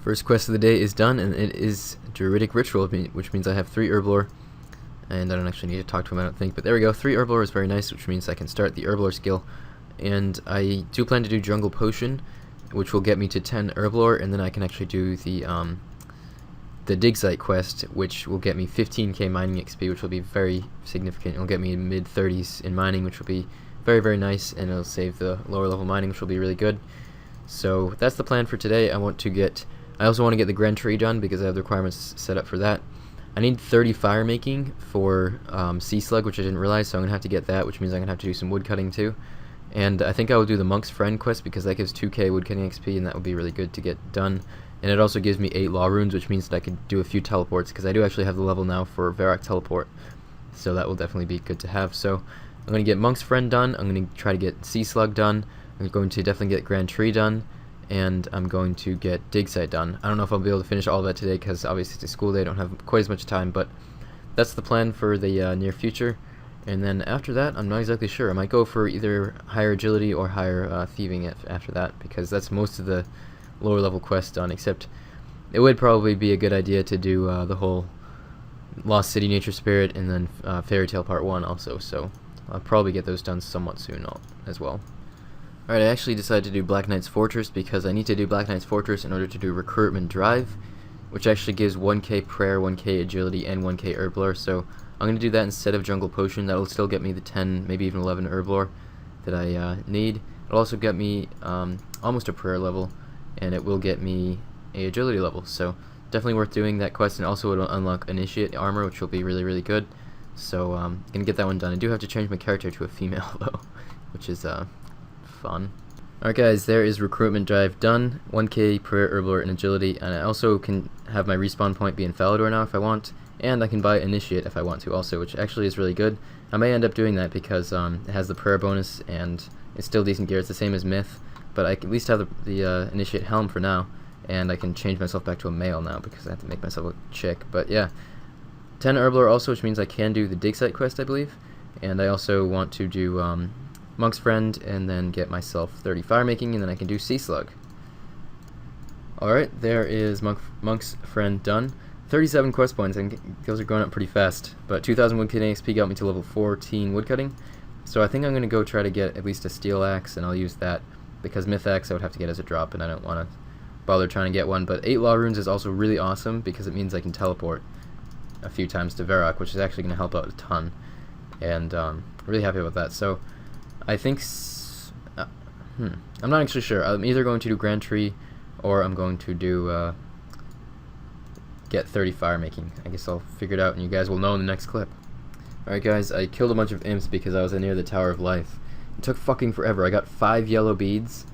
First quest of the day is done, and it is Druidic Ritual, which means I have 3 Herblore, and I don't actually need to talk to him, I don't think, but there we go. 3 Herblore is very nice, which means I can start the Herblore skill, and I do plan to do Jungle Potion, which will get me to 10 Herblore, and then I can actually do the Dig Site quest, which will get me 15k mining XP, which will be very significant. It'll get me mid-30s in mining, which will be very, very nice, and it'll save the lower level mining, which will be really good. So that's the plan for today. I also want to get the Grand Tree done because I have the requirements set up for that. I need 30 fire making for Sea Slug, which I didn't realize, so I'm going to have to get that, which means I'm going to have to do some wood cutting too. And I think I will do the Monk's Friend quest because that gives 2k wood cutting XP, and that would be really good to get done. And it also gives me 8 Law Runes, which means that I could do a few teleports, because I do actually have the level now for Varrock Teleport. So that will definitely be good to have. So I'm going to get Monk's Friend done, I'm going to try to get Sea Slug done, I'm going to definitely get Grand Tree done, and I'm going to get Dig Site done. I don't know if I'll be able to finish all of that today, because obviously it's a school day, I don't have quite as much time, but that's the plan for the near future. And then after that, I'm not exactly sure. I might go for either higher agility or higher thieving after that, because that's most of the lower level quests done, except it would probably be a good idea to do the whole Lost City Nature Spirit and then Fairy Tale Part 1 also, so I'll probably get those done somewhat soon as well. Alright, I actually decided to do Black Knight's Fortress because I need to do Black Knight's Fortress in order to do Recruitment Drive, which actually gives 1k Prayer, 1k Agility, and 1k Herblore, so I'm going to do that instead of Jungle Potion. That'll still get me the 10, maybe even 11 Herblore that I need. It'll also get me almost a Prayer level, and it will get me a Agility level, so definitely worth doing that quest, and also it'll unlock Initiate Armor, which will be really, really good. So gonna get that one done. I do have to change my character to a female though, which is fun. Alright guys, there is Recruitment Drive done. 1k Prayer, Herblore, and Agility, and I also can have my respawn point be in Falador now if I want, and I can buy Initiate if I want to also, which actually is really good. I may end up doing that because it has the Prayer bonus, and it's still decent gear. It's the same as Myth, but I can at least have the Initiate Helm for now, and I can change myself back to a male now because I have to make myself a chick. But yeah, 10 Herblore also, which means I can do the Dig Site quest, I believe, and I also want to do Monk's Friend, and then get myself 30 fire making, and then I can do Sea Slug. Alright, there is Monk's Friend done. 37 quest points, and those are going up pretty fast, but 2000 woodcutting XP got me to level 14 woodcutting, so I think I'm going to go try to get at least a steel axe, and I'll use that, because myth axe I would have to get as a drop, and I don't want to bother trying to get one. But 8 Law Runes is also really awesome, because it means I can teleport a few times to Varrock, which is actually going to help out a ton, and really happy about that. So I think I'm not actually sure. I'm either going to do Grand Tree, or I'm going to do get 30 fire making. I guess I'll figure it out, and you guys will know in the next clip. Alright guys, I killed a bunch of imps because I was near the Tower of Life. It took fucking forever. I got 5 yellow beads,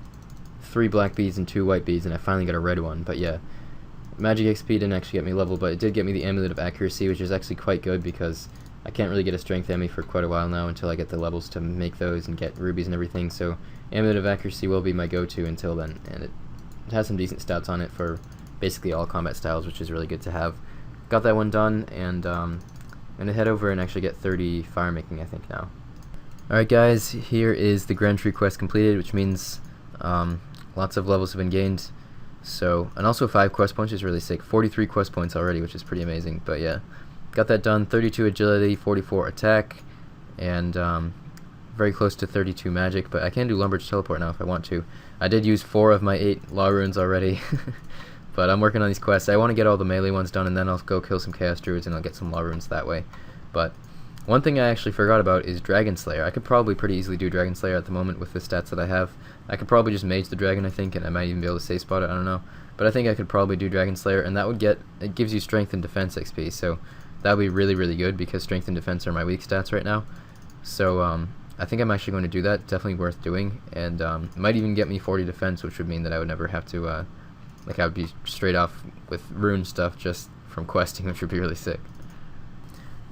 3 black beads, and 2 white beads, and I finally got a red one. But yeah, magic XP didn't actually get me level, but it did get me the Amulet of Accuracy, which is actually quite good because I can't really get a strength Emmy for quite a while now until I get the levels to make those and get rubies and everything. So Amulet of Accuracy will be my go-to until then, and it has some decent stats on it for basically all combat styles, which is really good to have. Got that one done, and I'm going to head over and actually get 30 fire making, I think, now. Alright guys, here is the Grand Tree quest completed, which means lots of levels have been gained. So, and also 5 quest points is really sick. 43 quest points already, which is pretty amazing. But yeah, got that done. 32 agility, 44 attack, and very close to 32 magic. But I can do Lumbridge Teleport now if I want to. I did use 4 of my 8 Law Runes already. But I'm working on these quests. I want to get all the melee ones done, and then I'll go kill some Chaos Druids, and I'll get some Law Runes that way. But one thing I actually forgot about is Dragon Slayer. I could probably pretty easily do Dragon Slayer at the moment with the stats that I have. I could probably just mage the dragon, I think, and I might even be able to safe spot it, I don't know. But I think I could probably do Dragon Slayer, and that would it gives you strength and defense XP, so that would be really, really good, because strength and defense are my weak stats right now. So I think I'm actually going to do that. Definitely worth doing, and it might even get me 40 defense, which would mean that I would never have to, like I would be straight off with rune stuff just from questing, which would be really sick.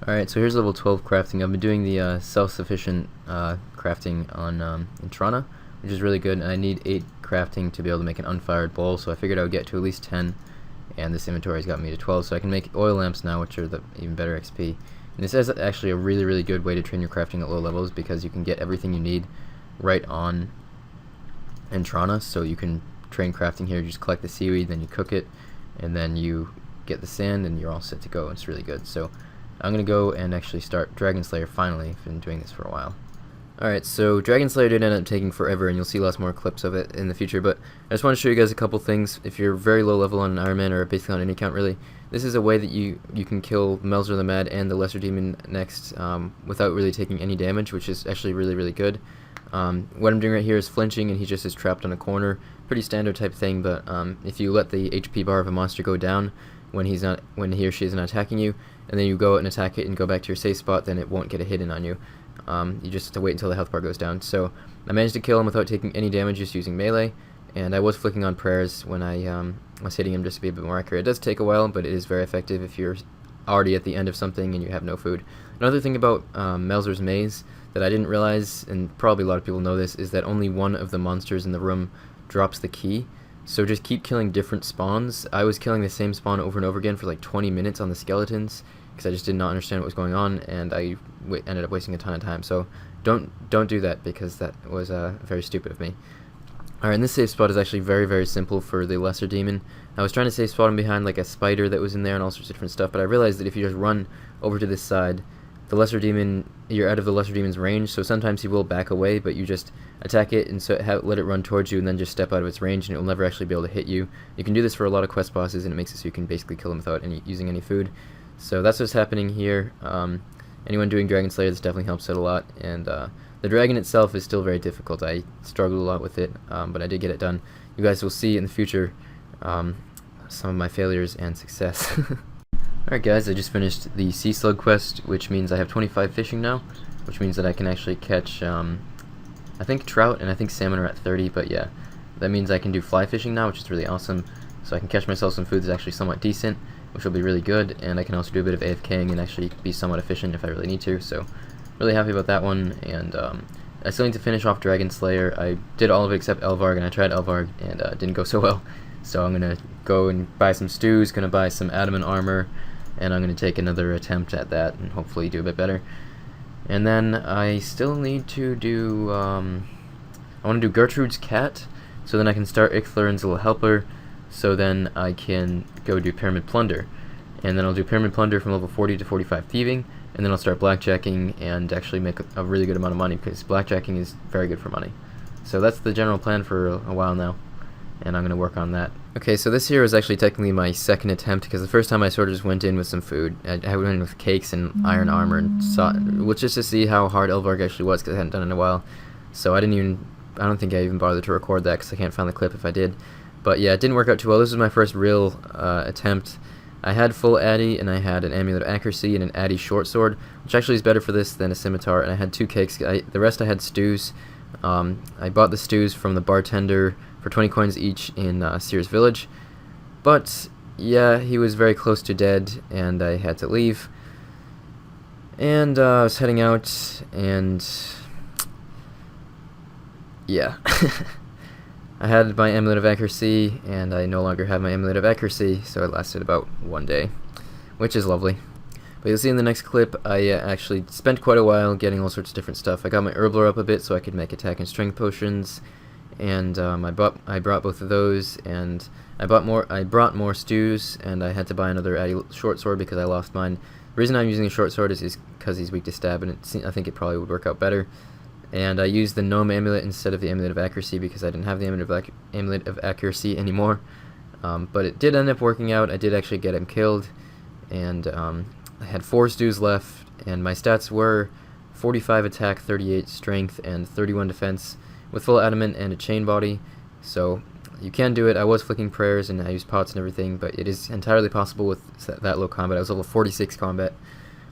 Alright, so here's level 12 crafting. I've been doing the self-sufficient crafting on Intrana, which is really good, and I need 8 crafting to be able to make an unfired bowl, so I figured I would get to at least 10, and this inventory has got me to 12, so I can make oil lamps now, which are the even better XP. And this is actually a really, really good way to train your crafting at low levels, because you can get everything you need right on Intrana, so you can train crafting here. You just collect the seaweed, then you cook it, and then you get the sand, and you're all set to go. It's really good. So I'm gonna go and actually start Dragon Slayer finally. I've been doing this for a while. Alright, so Dragon Slayer did end up taking forever, and you'll see lots more clips of it in the future, but I just want to show you guys a couple things. If you're very low level on an Ironman, or basically on any account really, this is a way that you can kill Melzar the Mad and the Lesser Demon next without really taking any damage, which is actually really, really good. What I'm doing right here is flinching, and he just is trapped on a corner. Pretty standard type thing, but if you let the HP bar of a monster go down when he or she is not attacking you, and then you go out and attack it and go back to your safe spot, then it won't get a hit in on you. You just have to wait until the health bar goes down. So I managed to kill him without taking any damage, just using melee, and I was flicking on prayers when I was hitting him just to be a bit more accurate. It does take a while, but it is very effective if you're already at the end of something and you have no food. Another thing about Melzar's maze that I didn't realize, and probably a lot of people know this, is that only one of the monsters in the room drops the key. So just keep killing different spawns. I was killing the same spawn over and over again for like 20 minutes on the skeletons, because I just did not understand what was going on, and I ended up wasting a ton of time. So don't do that, because that was very stupid of me. Alright, and this safe spot is actually very, very simple for the Lesser Demon. I was trying to safe spot him behind like a spider that was in there and all sorts of different stuff, but I realized that if you just run over to this side, the Lesser Demon, you're out of the Lesser Demon's range, so sometimes he will back away, but you just attack it and let it run towards you, and then just step out of its range, and it will never actually be able to hit you. You can do this for a lot of quest bosses, and it makes it so you can basically kill them without using any food. So that's what's happening here. Anyone doing Dragon Slayer, this definitely helps out a lot, and the dragon itself is still very difficult. I struggled a lot with it, but I did get it done. You guys will see in the future some of my failures and success. Alright guys, I just finished the Sea Slug quest, which means I have 25 fishing now, which means that I can actually catch, I think trout and I think salmon are at 30, but yeah, that means I can do fly fishing now, which is really awesome. So I can catch myself some food that's actually somewhat decent, which will be really good, and I can also do a bit of AFKing and actually be somewhat efficient if I really need to, so really happy about that one. And I still need to finish off Dragon Slayer. I did all of it except Elvarg, and I tried Elvarg, and it didn't go so well. So I'm going to go and buy some stews, going to buy some adamant armor, and I'm going to take another attempt at that and hopefully do a bit better. And then I still need to do, I want to do Gertrude's Cat, so then I can start Icthlurin's Little Helper, so then I can go do Pyramid Plunder. And then I'll do Pyramid Plunder from level 40 to 45 Thieving, and then I'll start blackjacking and actually make a really good amount of money, because blackjacking is very good for money. So that's the general plan for a while now, and I'm going to work on that. Okay, so this here was actually technically my second attempt, because the first time I sort of just went in with some food. I went in with cakes and iron armor, and which just to see how hard Elvarg actually was, because I hadn't done it in a while. So I don't think I even bothered to record that, because I can't find the clip if I did. But yeah, it didn't work out too well. This was my first real attempt. I had full Addy, and I had an Amulet of Accuracy and an Addy short sword, which actually is better for this than a scimitar, and I had 2 cakes. The rest I had stews. I bought the stews from the bartender for 20 coins each in Sears Village, but yeah, he was very close to dead, and I had to leave. And I was heading out, and yeah. I had my Amulet of Accuracy, and I no longer have my Amulet of Accuracy, so it lasted about 1 day, which is lovely. But you'll see in the next clip, I actually spent quite a while getting all sorts of different stuff. I got my Herbler up a bit so I could make attack and strength potions, and I brought both of those, and I brought more stews, and I had to buy another Addy short sword because I lost mine. The reason I'm using a short sword is because he's weak to stab, and I think it probably would work out better. And I used the Gnome Amulet instead of the Amulet of Accuracy because I didn't have the Amulet of Accuracy anymore. But it did end up working out. I did actually get him killed, and I had 4 stews left, and my stats were 45 attack, 38 strength, and 31 defense with full adamant and a chain body. So you can do it. I was flicking prayers and I used pots and everything, but it is entirely possible with that low combat. I was level 46 combat,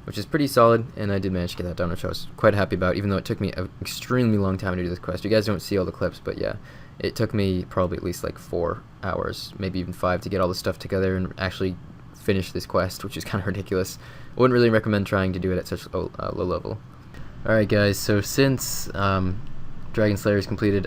which is pretty solid, and I did manage to get that done, which I was quite happy about, even though it took me an extremely long time to do this quest. You guys don't see all the clips, but yeah, it took me probably at least like 4 hours, maybe even 5, to get all the stuff together and actually finish this quest, which is kind of ridiculous. I wouldn't really recommend trying to do it at such a low level. Alright guys, so since Dragon Slayer is completed,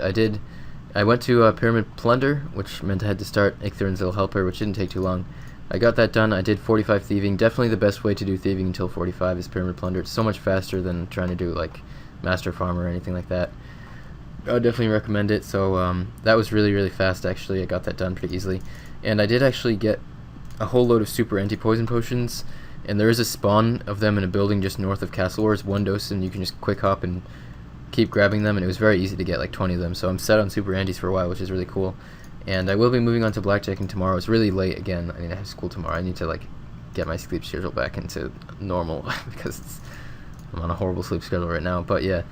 I went to Pyramid Plunder, which meant I had to start Icthrin's Little Helper, which didn't take too long. I got that done. I did 45 Thieving. Definitely the best way to do Thieving until 45 is Pyramid Plunder. It's so much faster than trying to do like Master Farmer or anything like that. I would definitely recommend it. So that was really fast actually. I got that done pretty easily, and I did actually get a whole load of super anti-poison potions, and there is a spawn of them in a building just north of Castle Wars, 1 dose, and you can just quick hop and keep grabbing them, and it was very easy to get like 20 of them. So I'm set on super antis for a while, which is really cool. And I will be moving on to blackjacking tomorrow. It's really late again. I mean, I have school tomorrow. I need to like get my sleep schedule back into normal because I'm on a horrible sleep schedule right now. But yeah,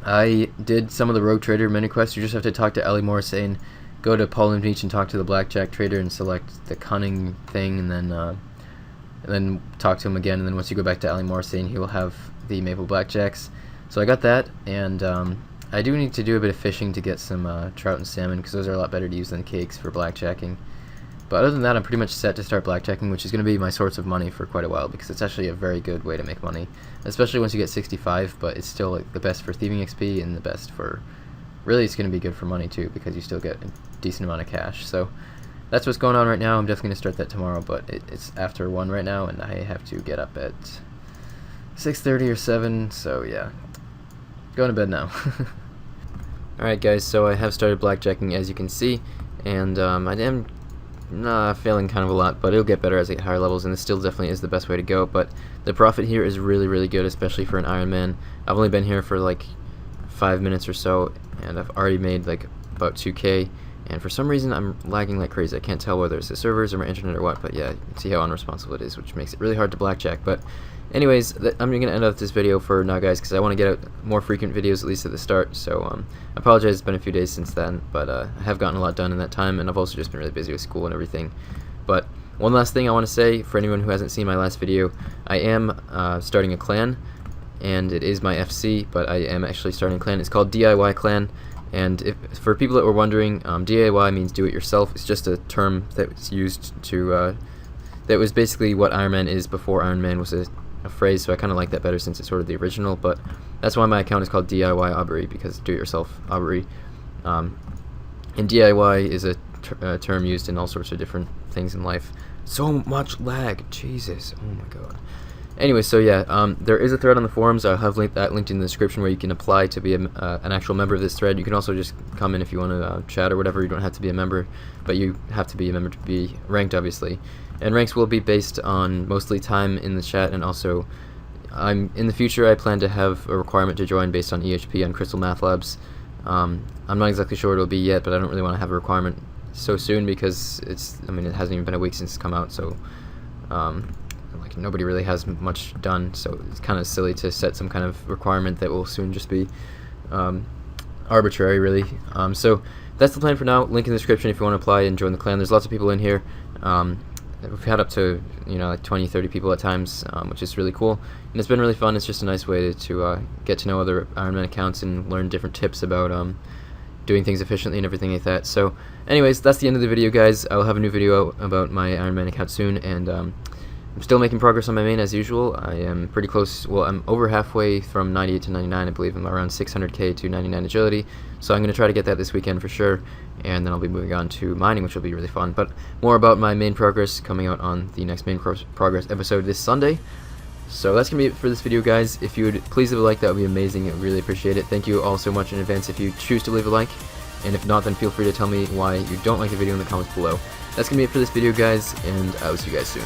I did some of the Rogue Trader mini quests. You just have to talk to Ali Morrisane, go to Pauline Beach and talk to the blackjack trader and select the cunning thing, and then talk to him again. And then once you go back to Ali Morrisane, he will have the maple blackjacks. So I got that, and I do need to do a bit of fishing to get some trout and salmon, because those are a lot better to use than cakes for blackjacking. But other than that, I'm pretty much set to start blackjacking, which is going to be my source of money for quite a while, because it's actually a very good way to make money, especially once you get 65. But it's still like the best for thieving XP, and the best for, really it's going to be good for money too, because you still get a decent amount of cash. So that's what's going on right now. I'm definitely going to start that tomorrow, but it's after 1 right now, and I have to get up at 6:30 or 7, so yeah, going to bed now. Alright guys, so I have started blackjacking, as you can see, and I am failing kind of a lot, but it'll get better as I get higher levels, and this still definitely is the best way to go. But the profit here is really good, especially for an Ironman. I've only been here for like 5 minutes or so, and I've already made like about 2K, and for some reason I'm lagging like crazy. I can't tell whether it's the servers or my internet or what, but yeah, you can see how unresponsive it is, which makes it really hard to blackjack. But anyways, I'm going to end off this video for now, guys, because I want to get out more frequent videos, at least at the start. So I apologize, it's been a few days since then, but I have gotten a lot done in that time, and I've also just been really busy with school and everything. But one last thing I want to say, for anyone who hasn't seen my last video, I am starting a clan, and it is my FC, but I am actually starting a clan. It's called DIY Clan, and for people that were wondering, DIY means do it yourself. It's just a term that was used to, that was basically what Ironman is before Ironman was a phrase, so I kind of like that better since it's sort of the original. But that's why my account is called DIY Aubrey, because do-it-yourself Aubrey. And DIY is a term used in all sorts of different things in life. So much lag, Jesus, oh my god. Anyway, so yeah, there is a thread on the forums. I'll have that linked in the description, where you can apply to be an actual member of this thread. You can also just come in if you want to chat or whatever. You don't have to be a member, but you have to be a member to be ranked, obviously. And ranks will be based on mostly time in the chat, and also in the future I plan to have a requirement to join based on EHP on Crystal Math Labs. I'm not exactly sure what it'll be yet, but I don't really want to have a requirement so soon, because it hasn't even been a week since it's come out, so like nobody really has much done, so it's kind of silly to set some kind of requirement that will soon just be arbitrary, really. So that's the plan for now. Link in the description if you want to apply and join the clan. There's lots of people in here. We've had up to like 20-30 people at times, which is really cool, and it's been really fun. It's just a nice way to get to know other Ironman accounts and learn different tips about doing things efficiently and everything like that. So anyways, that's the end of the video, guys. I will have a new video about my Ironman account soon, and I'm still making progress on my main as usual. I am pretty close. Well, I'm over halfway from 98 to 99, I believe. I'm around 600k to 99 agility, so I'm going to try to get that this weekend for sure, and then I'll be moving on to mining, which will be really fun. But more about my main progress coming out on the next main progress episode this Sunday. So that's going to be it for this video, guys. If you would please leave a like, that would be amazing. I would really appreciate it. Thank you all so much in advance if you choose to leave a like, and if not, then feel free to tell me why you don't like the video in the comments below. That's going to be it for this video, guys, and I will see you guys soon.